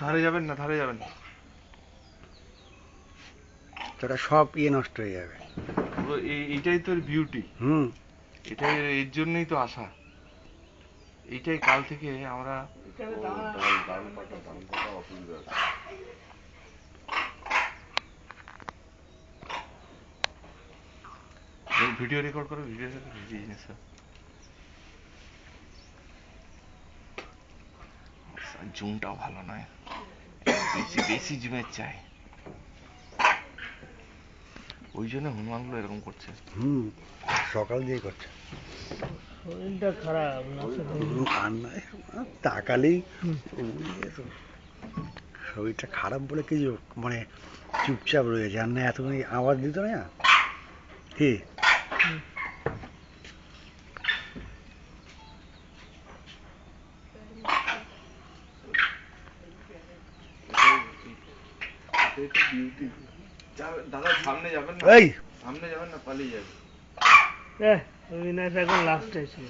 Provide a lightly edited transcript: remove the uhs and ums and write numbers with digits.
ধারে যাবেন না, ধারে যাবেন না, তোরা সব নষ্ট হয়ে যাবে। এইটাই তোর বিউটি। এটাই, এর জন্যই তো আসা। এইটাই কাল থেকে আমরা ভিডিও রেকর্ড করো, ভিডিও জিনিস জুমটাও ভালো নয়, বেশি বেশি জুমের চাই, ওই জন্য হনুমানগুলো এরকম করছে। সকাল দিয়ে করছে, শরীরটা খারাপ আর নয় তাকালেই শরীরটা খারাপ বলে কিছু মানে চুপচাপ রয়েছে, আর না এতখানি আওয়াজ দিত না কি। দাদা সামনে যাবেন না, সামনে যাবেন না, পালিয়ে যাবে। অবিনাশ এখন লাস্টে ছিল।